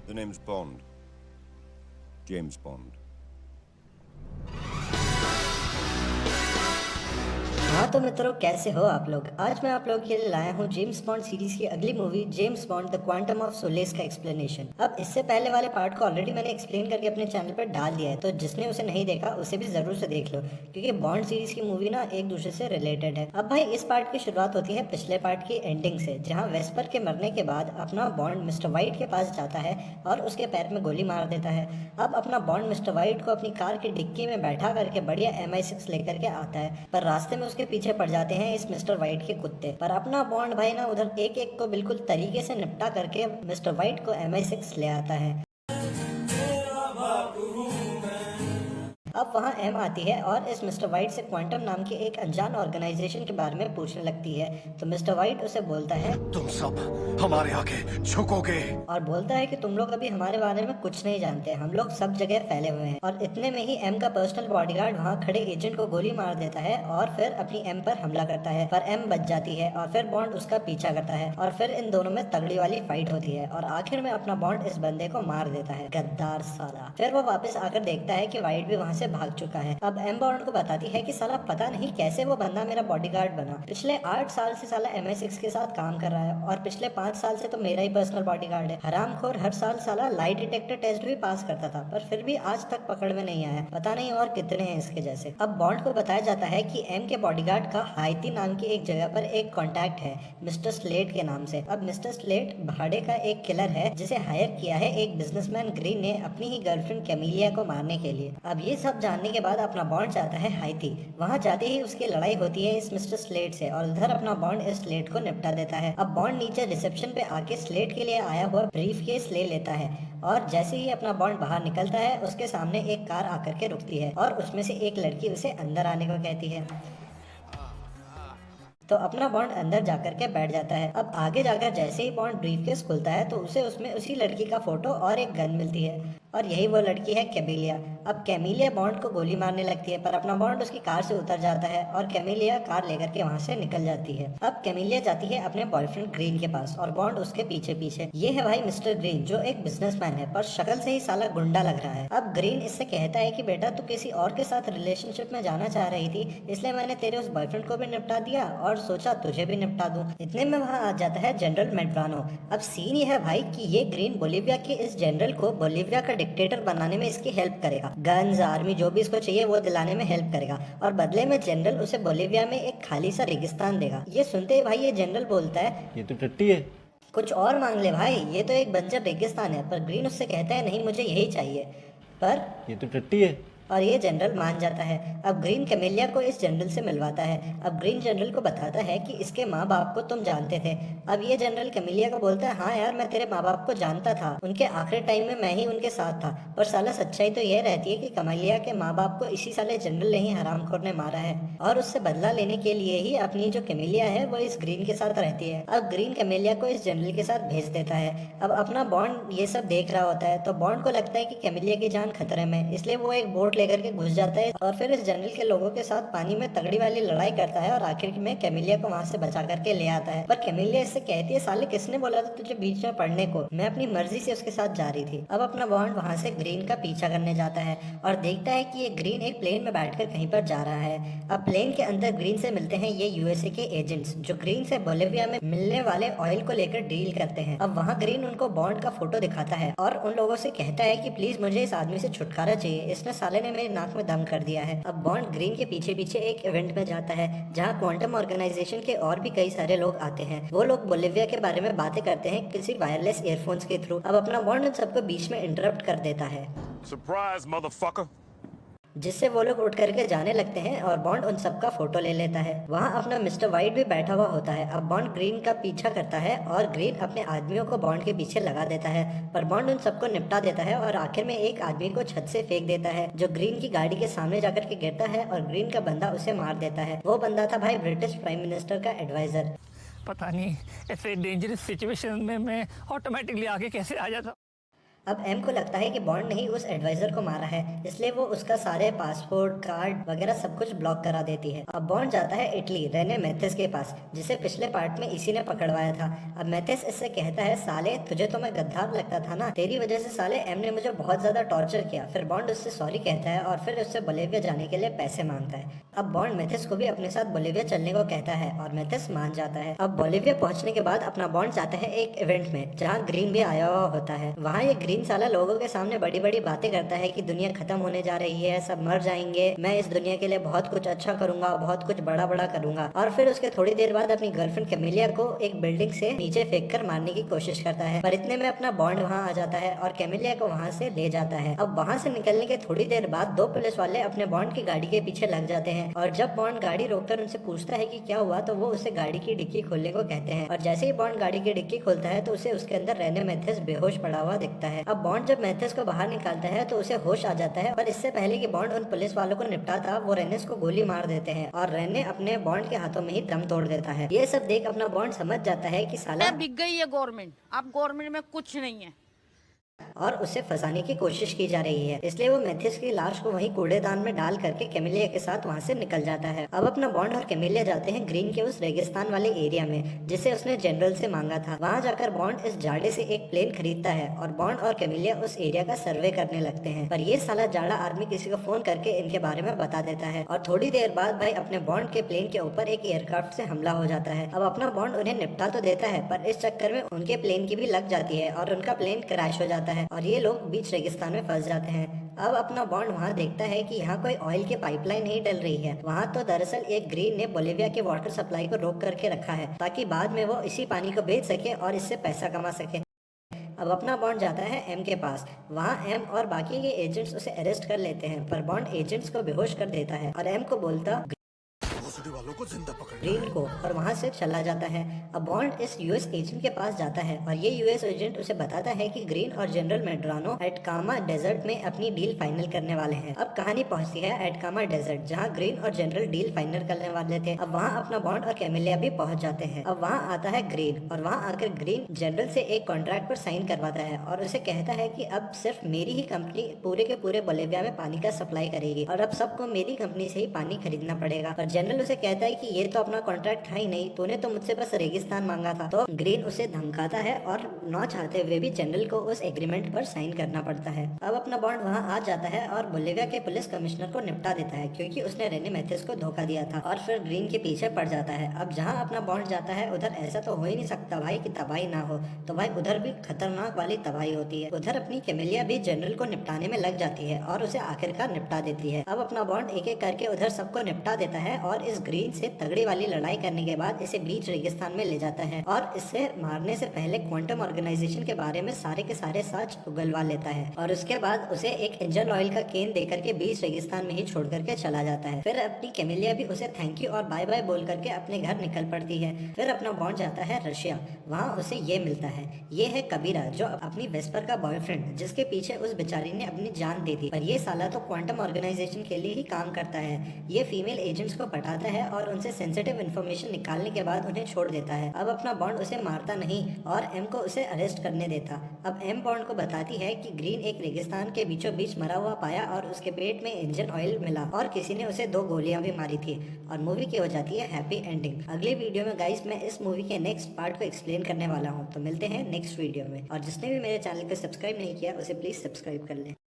The name's Bond. James Bond. हाँ तो मित्रों, कैसे हो आप लोग। आज मैं आप लोगों के लिए लाया हूँ जेम्स बॉन्ड सीरीज की अगली movie James bond the quantum of solace का एक्सप्लेनेशन। अब इससे पहले वाले पार्ट को ऑलरेडी मैंने एक्सप्लेन करके अपने चैनल पर डाल दिया है, तो जिसने उसे नहीं देखा उसे भी जरूर से देख लो, क्योंकि बॉन्ड सीरीज की मूवी ना एक दूसरे से रिलेटेड है। अब भाई इस पार्ट की शुरुआत होती है पिछले पार्ट की एंडिंग से, जहाँ वेस्पर के मरने के बाद अपना बॉन्ड मिस्टर वाइट के पास जाता है और उसके पैर में गोली मार देता है। अब अपना बॉन्ड मिस्टर वाइट को अपनी कार की डिक्की में बैठा करके बढ़िया MI6 लेकर के आता है, पर रास्ते में उसके पीछे पड़ जाते हैं इस मिस्टर वाइट के कुत्ते। पर अपना बॉन्ड भाई ना उधर एक एक को बिल्कुल तरीके से निपटा करके मिस्टर वाइट को MI6 ले आता है। अब वहाँ एम आती है और इस मिस्टर वाइट से क्वांटम नाम की एक अनजान ऑर्गेनाइजेशन के बारे में पूछने लगती है। तो मिस्टर वाइट उसे बोलता है, तुम सब हमारे आगे झुकोगे। और बोलता है कि तुम लोग अभी हमारे बारे में कुछ नहीं जानते, हम लोग सब जगह फैले हुए हैं। और इतने में ही एम का पर्सनल बॉडीगार्ड वहाँ खड़े एजेंट को गोली मार देता है और फिर अपनी एम पर हमला करता है, पर एम बच जाती है और फिर बॉन्ड उसका पीछा करता है और फिर इन दोनों में तगड़ी वाली फाइट होती है और आखिर में अपना बॉन्ड इस बंदे को मार देता है, गद्दार साला। फिर वो वापस आकर देखता है कि वाइट भी वहाँ से भाग चुका है। अब एम बॉन्ड को बताती है कि साला पता नहीं कैसे वो बंदा मेरा बॉडीगार्ड बना, पिछले 8 साल से साला MI6 के साथ काम कर रहा है और पिछले 5 साल से तो मेरा ही पर्सनल बॉडीगार्ड है। हरामखोर हर साल साला लाई डिटेक्टर टेस्ट भी पास करता था, पर फिर भी आज तक पकड़ में नहीं आया, पता नहीं और कितने हैं इसके जैसे। अब बॉन्ड को बताया जाता है कि एम के बॉडीगार्ड का हाइती नाम की एक जगह पर एक कॉन्टैक्ट है मिस्टर स्लेट के नाम से। अब मिस्टर स्लेट भाड़े का एक किलर है जिसे हायर किया है एक बिजनेसमैन ग्रीन ने अपनी ही गर्लफ्रेंड कैमिलिया को मारने के लिए। अब ये सब जानने के बाद अपना बॉन्ड जाता है हाइती। वहाँ जाते ही उसकी लड़ाई होती है इस मिस्टर स्लेट से और उधर अपना बॉन्ड इस स्लेट को निपटा देता है। अब बॉन्ड नीचे रिसेप्शन पे आके स्लेट के लिए आया हुआ ब्रीफ केस ले लेता है और जैसे ही अपना बॉन्ड बाहर निकलता है उसके सामने एक कार आकर के रुकती है और उसमें से एक लड़की उसे अंदर आने को कहती है, तो अपना बॉन्ड अंदर जाकर के बैठ जाता है। अब आगे जाकर जैसे ही बॉन्ड ब्रीफकेस खुलता है तो उसे उसमें उसी लड़की का फोटो और एक गन मिलती है और यही वो लड़की है कैमिलिया। अब कैमिलिया बॉन्ड को गोली मारने लगती है, पर अपना बॉन्ड उसकी कार से उतर जाता है और कैमिलिया कार लेकर के वहाँ से निकल जाती है। अब कैमिलिया जाती है अपने बॉयफ्रेंड ग्रीन के पास और बॉन्ड उसके पीछे पीछे। ये है भाई मिस्टर ग्रीन जो एक बिजनेसमैन है, पर शक्ल से ही साला गुंडा लग रहा है। अब ग्रीन इससे कहता है कि बेटा तू किसी और के साथ रिलेशनशिप में जाना चाह रही थी, इसलिए मैंने तेरे उस बॉयफ्रेंड को भी निपटा दिया और सोचा तुझे भी निपटा दूं। इतने में वहाँ आ जाता है जनरल मेड्रानो। अब सीन ये है भाई कि ये ग्रीन बोलिविया के इस जनरल को बोलिविया का डिक्टेटर बनाने में इसकी हेल्प करेगा, गन्स आर्मी जो भी इसको चाहिए वो दिलाने में हेल्प करेगा और बदले में जनरल उसे बोलिविया में एक खाली सा रेगिस्तान देगा। ये सुनते ही भाई ये जनरल बोलता है, ये तो टट्टी है। कुछ और मांग ले भाई, ये तो एक बंजर रेगिस्तान है। पर ग्रीन उससे कहता है नहीं मुझे यही चाहिए, पर ये तो टट्टी है। और ये जनरल मान जाता है। अब ग्रीन कैमिलिया को इस जनरल से मिलवाता है। अब ग्रीन जनरल को बताता है कि इसके माँ बाप को तुम जानते थे। अब ये जनरल कैमिलिया को बोलता है हाँ यार मैं तेरे माँ बाप को जानता था, उनके आखिरी टाइम में मैं ही उनके साथ था, पर साला सच्चाई तो यह रहती है कि कैमिलिया के माँ बाप को इसी साले जनरल ने ही हरामखोर ने मारा है और उससे बदला लेने के लिए ही अपनी जो कैमिलिया है वो इस ग्रीन के साथ रहती है। अब ग्रीन कैमिलिया को इस जनरल के साथ भेज देता है। अब अपना बॉन्ड ये सब देख रहा होता है तो बॉन्ड को लगता है कि कैमिलिया की जान खतरे में, इसलिए वो एक बोट लेकर के घुस जाता है और फिर इस जनरल के लोगों के साथ पानी में तगड़ी वाली लड़ाई करता है और आखिर में कैमिलिया को वहां से बचा करके ले आता है। पर कैमिलिया इससे कहती है साले किसने बोला था तुझे बीच में पड़ने को, मैं अपनी मर्जी से उसके साथ जा रही थी। अब अपना बॉन्ड वहां से ग्रीन का पीछा करने जाता है और देखता है कि ये ग्रीन एक प्लेन में बैठकर कहीं पर जा रहा है। अब प्लेन के अंदर ग्रीन से मिलते हैं ये USA के एजेंट्स जो ग्रीन से बोलिविया में मिलने वाले ऑयल को लेकर डील करते हैं। अब वहाँ ग्रीन उनको बॉन्ड का फोटो दिखाता है और उन लोगों से कहता है कि प्लीज मुझे इस आदमी से छुटकारा चाहिए, इसने साले ने मेरी नाक में दम कर दिया है। अब बॉन्ड ग्रीन के पीछे पीछे एक इवेंट में जाता है जहाँ क्वांटम ऑर्गेनाइजेशन के और भी कई सारे लोग आते हैं। वो लोग बोलिविया के बारे में बातें करते हैं किसी वायरलेस ईयरफोन्स के थ्रू। अब अपना बॉन्ड उन सबको बीच में इंटरप्ट कर देता है, Surprise, motherfucker! जिससे वो लोग उठ करके जाने लगते हैं और बॉन्ड उन सबका फोटो ले लेता है। वहाँ अपना मिस्टर वाइट भी बैठा हुआ होता है। अब बॉन्ड ग्रीन का पीछा करता है और ग्रीन अपने आदमियों को बॉन्ड के पीछे लगा देता है, पर बॉन्ड उन सबको निपटा देता है और आखिर में एक आदमी को छत से फेंक देता है जो ग्रीन की गाड़ी के सामने जाकर के गिरता है और ग्रीन का बंदा उसे मार देता है। वो बंदा था भाई ब्रिटिश प्राइम मिनिस्टर का एडवाइजर। पता नहीं ऐसे डेंजरस सिचुएशन में मैं ऑटोमेटिकली आगे कैसे आ जाता। अब एम को लगता है कि बॉन्ड ने ही उस एडवाइजर को मारा है, इसलिए वो उसका सारे पासपोर्ट कार्ड वगैरह सब कुछ ब्लॉक करा देती है। अब बॉन्ड जाता है इटली रेने मैथिस के पास, जिसे पिछले पार्ट में इसी ने पकड़वाया था। अब मैथिस इससे कहता है, साले तुझे तो मैं गद्दार लगता था ना, तेरी वजह से साले एम ने मुझे बहुत ज्यादा टॉर्चर किया। फिर बॉन्ड उससे सॉरी कहता है और फिर उससे बोलिविया जाने के लिए पैसे मांगता है। अब बॉन्ड मैथिस को भी अपने साथ बोलिविया चलने को कहता है और मैथिस मान जाता है। अब बोलिविया पहुंचने के बाद अपना बॉन्ड जाता है एक इवेंट में जहाँ ग्रीन भी आया हुआ होता है। वहाँ ये ग्रीन साला लोगों के सामने बड़ी बड़ी बातें करता है कि दुनिया खत्म होने जा रही है, सब मर जाएंगे, मैं इस दुनिया के लिए बहुत कुछ अच्छा करूंगा, बहुत कुछ बड़ा बड़ा करूंगा। और फिर उसके थोड़ी देर बाद अपनी गर्लफ्रेंड कैमिलिया को एक बिल्डिंग से नीचे फेंक कर मारने की कोशिश करता है, पर इतने में अपना बॉन्ड वहाँ आ जाता है और कैमिलिया को वहाँ से ले जाता है। अब वहाँ से निकलने के थोड़ी देर बाद दो पुलिस वाले अपने बॉन्ड की गाड़ी के पीछे लग जाते हैं और जब बॉन्ड गाड़ी रोककर उनसे पूछता है कि क्या हुआ, तो वो उसे गाड़ी की डिक्की खोलने को कहते हैं। और जैसे ही बॉन्ड गाड़ी की डिक्की खोलता है तो उसे उसके अंदर रेने मैथिस बेहोश पड़ा हुआ दिखता है। अब बॉन्ड जब मैथिस को बाहर निकालता है तो उसे होश आ जाता है, पर इससे पहले कि बॉन्ड उन पुलिस वालों को निपटाता वो रेनेस को गोली मार देते हैं और रेने अपने बॉन्ड के हाथों में ही दम तोड़ देता है। ये सब देख अपना बॉन्ड समझ जाता है कि साला बिक गई है गवर्नमेंट, अब गवर्नमेंट में कुछ नहीं है और उसे फंसाने की कोशिश की जा रही है, इसलिए वो मैथिस की लाश को वहीं कूड़ेदान में डाल करके कैमिलिया के साथ वहां से निकल जाता है। अब अपना बॉन्ड और कैमिलिया जाते हैं ग्रीन के उस रेगिस्तान वाले एरिया में जिसे उसने जनरल से मांगा था। वहां जाकर बॉन्ड इस जाड़े से एक प्लेन खरीदता है और बॉन्ड और कैमिलिया उस एरिया का सर्वे करने लगते हैं, पर ये साला जाड़ा आर्मी किसी को फोन करके इनके बारे में बता देता है और थोड़ी देर बाद भाई अपने बॉन्ड के प्लेन के ऊपर एक एयरक्राफ्ट से हमला हो जाता है। अब अपना बॉन्ड उन्हें निपटा तो देता है, पर इस चक्कर में उनके प्लेन की भी लग जाती है और उनका प्लेन क्रैश हो जाता है और ये लोग बीच रेगिस्तान में फंस जाते हैं। अब अपना बॉन्ड वहाँ देखता है कि यहाँ कोई ऑयल की पाइपलाइन नहीं डल रही है। वहाँ तो दरअसल एक ग्रीन ने बोलिविया के वाटर सप्लाई को रोक करके रखा है ताकि बाद में वो इसी पानी को बेच सके और इससे पैसा कमा सके। अब अपना बॉन्ड जाता है एम के पास। वहाँ एम और बाकी के एजेंट्स उसे अरेस्ट कर लेते हैं, पर बॉन्ड एजेंट्स को बेहोश कर देता है और एम को बोलता वालों को जिंदा पकड़ ग्रीन को और वहां से चला जाता है। अब बॉन्ड इस यूएस एजेंट के पास जाता है और ये यूएस एजेंट उसे बताता है कि ग्रीन और जनरल मेड्रानो एटकामा डेजर्ट में अपनी डील फाइनल करने वाले हैं। अब कहानी पहुंचती है एटकामा डेजर्ट जहां ग्रीन और जनरल डील फाइनल करने वाले थे। अब वहां अपना बॉन्ड और कैमिलिया भी पहुंच जाते हैं। अब वहां आता है ग्रीन और वहां आकर ग्रीन जनरल से एक कॉन्ट्रैक्ट पर साइन करवाता है और उसे कहता है कि अब सिर्फ मेरी ही कंपनी पूरे के पूरे बोलिविया में पानी का सप्लाई करेगी और अब सबको मेरी कंपनी से ही पानी खरीदना पड़ेगा। और जनरल उसे कहता है कि ये तो अपना कॉन्ट्रैक्ट था ही नहीं, तूने तो मुझसे बस रेगिस्तान मांगा था। तो ग्रीन उसे धमकाता है और ना चाहते हुए भी जनरल को उस एग्रीमेंट पर साइन करना पड़ता है। अब अपना बॉन्ड वहां आ जाता है और बोलिविया के पुलिस कमिश्नर को निपटा देता है क्योंकि उसने रेने मैथिस को धोखा दिया था और फिर ग्रीन के पीछे पड़ जाता है। अब जहाँ अपना बॉन्ड जाता है उधर ऐसा तो हो ही नहीं सकता भाई कि तबाही ना हो, तो भाई उधर भी खतरनाक वाली तबाही होती है। उधर अपनी कैमिलिया भी जनरल को निपटाने में लग जाती है और उसे आखिरकार निपटा देती है। अब अपना बॉन्ड एक एक करके उधर सबको निपटा देता है और इस ग्रीन से तगड़ी वाली लड़ाई करने के बाद इसे बीच रेगिस्तान में ले जाता है और इसे मारने से पहले क्वांटम ऑर्गेनाइजेशन के बारे में सारे के सारे सच उगलवा लेता है और उसके बाद उसे एक इंजन ऑयल का केन देकर के बीच रेगिस्तान में ही छोड़ करके चला जाता है। फिर अपनी कैमिलिया भी उसे थैंक यू और बाय बाय बोल करके अपने घर निकल पड़ती है। फिर अपना बॉन्ड जाता है रशिया। वहाँ उसे ये मिलता है, ये है कबीरा जो अपनी वेस्पर का बॉयफ्रेंड जिसके पीछे उस बेचारी ने अपनी जान दे दी, पर ये साला तो क्वांटम ऑर्गेनाइजेशन के लिए ही काम करता है। ये फीमेल एजेंट्स को पटाता है और उनसे सेंसिटिव इन्फॉर्मेशन निकालने के बाद उन्हें छोड़ देता है। अब अपना बॉन्ड उसे मारता नहीं और एम को उसे अरेस्ट करने देता। अब एम बॉन्ड को बताती है कि ग्रीन एक रेगिस्तान के बीचों बीच मरा हुआ पाया और उसके पेट में इंजन ऑयल मिला और किसी ने उसे 2 गोलियां भी मारी थी और मूवी की हो जाती है हैप्पी एंडिंग। अगली वीडियो में गाइस मैं इस मूवी के नेक्स्ट पार्ट को एक्सप्लेन करने वाला हूँ, तो मिलते हैं नेक्स्ट वीडियो में। और जिसने भी मेरे चैनल को सब्सक्राइब नहीं किया उसे प्लीज सब्सक्राइब कर लें।